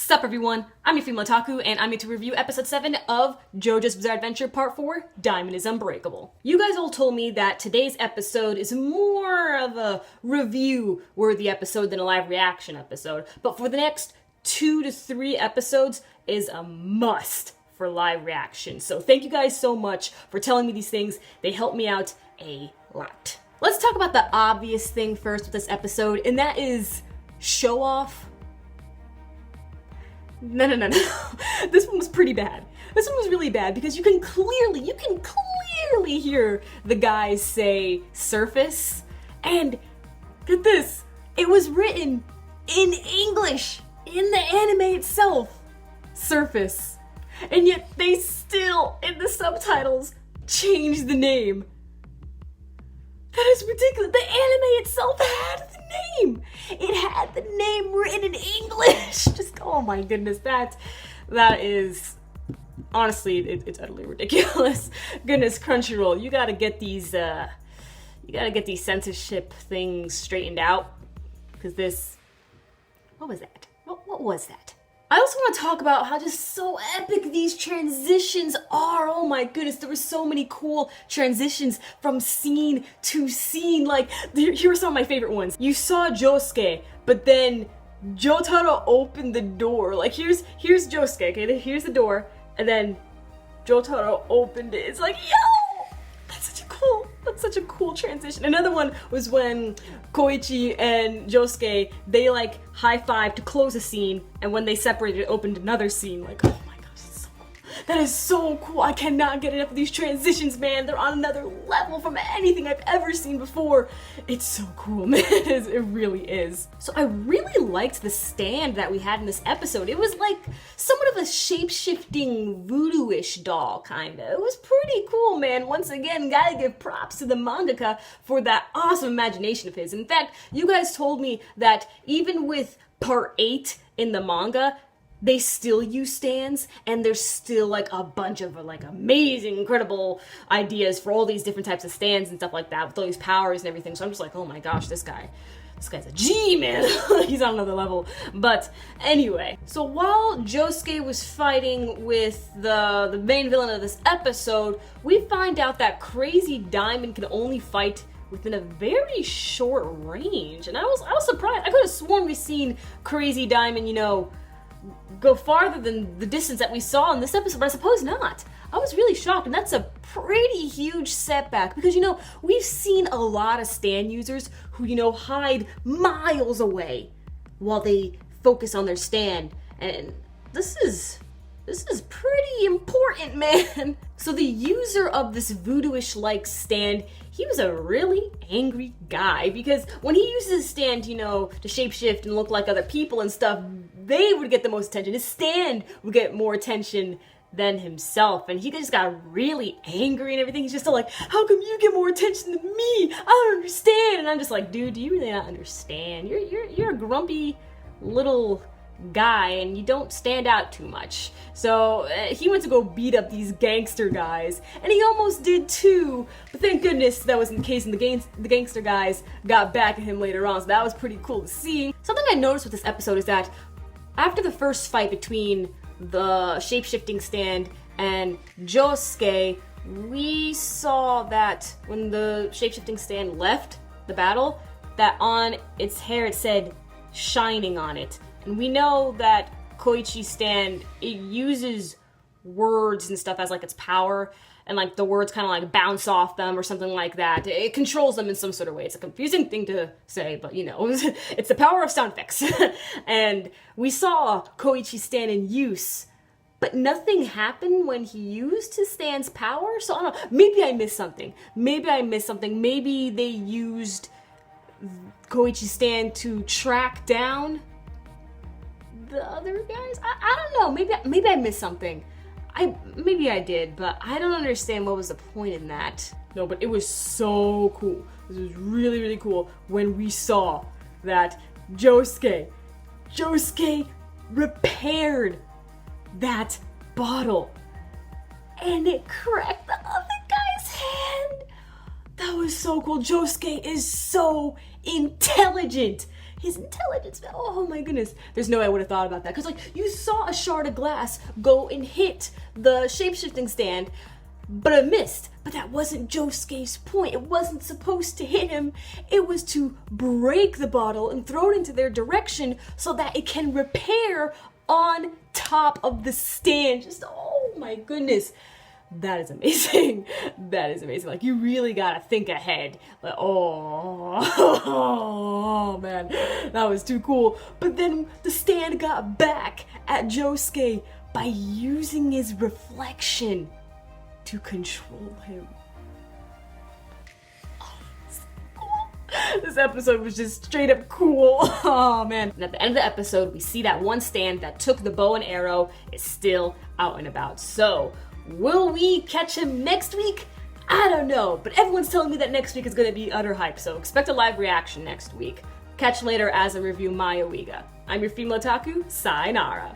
Sup everyone, I'm your female otaku, and I'm here to review episode 7 of Jojo's Bizarre Adventure Part 4, Diamond is Unbreakable. You guys all told me that today's episode is more of a review-worthy episode than a live reaction episode, but for the next 2 to 3 episodes is a must for live reaction. So thank you guys so much for telling me these things. They help me out a lot. Let's talk about the obvious thing first with this episode, and that is show off. No. This one was pretty bad. This one was really bad because you can clearly hear the guys say surface. And get this, it was written in English in the anime itself, surface. And yet they still, in the subtitles, changed the name. That is ridiculous. The anime itself had the name. It had the name written in English. Just, oh my goodness, that is, honestly, it's utterly ridiculous. Goodness, Crunchyroll, you gotta get these censorship things straightened out. Because this, what was that? What was that? I also want to talk about how just so epic these transitions are. Oh my goodness, there were so many cool transitions from scene to scene. Like, here are some of my favorite ones. You saw Josuke, but then Jotaro opened the door. Like, here's Josuke, okay? Here's the door, and then Jotaro opened it. It's like, yo! That's such a cool transition. Another one was when Koichi and Josuke, they like high-fived to close a scene, and when they separated, it opened another scene. Like, oh my gosh, it's so cool. That is so cool. I cannot get enough of these transitions, man. They're on another level from anything I've ever seen before. It's so cool, man. It really is. So I really liked the stand that we had in this episode. It was like somewhat of a shape-shifting voodoo-ish doll, kinda. It was pretty cool, man. Once again, gotta give props to the mangaka for that awesome imagination of his. In fact, you guys told me that even with part 8 in the manga, they still use stands, and there's still like a bunch of like amazing, incredible ideas for all these different types of stands and stuff like that with all these powers and everything. So I'm just like, oh my gosh, this guy's a G, man. He's on another level. But anyway, so while Josuke was fighting with the main villain of this episode, we find out that Crazy Diamond can only fight within a very short range. And I was surprised. I could have sworn we've seen Crazy Diamond, go farther than the distance that we saw in this episode, but I suppose not. I was really shocked, and that's a pretty huge setback because, we've seen a lot of stand users who, hide miles away while they focus on their stand, and this is pretty important, man. So the user of this voodoo-ish-like stand, he was a really angry guy because when he uses his stand, to shapeshift and look like other people and stuff, they would get the most attention. His stand would get more attention than himself, and he just got really angry and everything. He's just like, how come you get more attention than me? I don't understand. And I'm just like, dude, do you really not understand? You're a grumpy little guy and you don't stand out too much. So he went to go beat up these gangster guys, and he almost did too, but thank goodness that wasn't the case, and the gangster guys got back at him later on, so that was pretty cool to see. Something I noticed with this episode is that after the first fight between the shape-shifting stand and Josuke, we saw that when the shape-shifting stand left the battle, that on its hair it said shining on it. And we know that Koichi's stand, it uses words and stuff as like its power, and like the words kind of like bounce off them or something like that. It controls them in some sort of way. It's a confusing thing to say, but it's the power of sound effects. And we saw Koichi's stand in use, but nothing happened when he used his stand's power. So I don't know, maybe I missed something. Maybe they used Koichi's stand to track down the other guys. I don't know. Maybe I missed something. Maybe I did, but I don't understand what was the point in that. No, but it was so cool. This was really, really cool when we saw that Josuke repaired that bottle and it cracked the other guy's hand. That was so cool. Josuke is so intelligent. his intelligence, oh my goodness. There's no way I would have thought about that. Because, like, you saw a shard of glass go and hit the shapeshifting stand, but it missed. But that wasn't Josuke's point. It wasn't supposed to hit him. It was to break the bottle and throw it into their direction so that it can repair on top of the stand. Just, oh my goodness. That is amazing. That is amazing. Like, you really gotta think ahead. Like, oh man, that was too cool. But then the stand got back at Josuke by using his reflection to control him. This episode was just straight up cool. Oh man. And at the end of the episode, we see that one stand that took the bow and arrow is still out and about. So, will we catch him next week? I don't know, but everyone's telling me that next week is going to be utter hype, so expect a live reaction next week. Catch you later as I review Maya Wiga. I'm your female otaku, sayonara.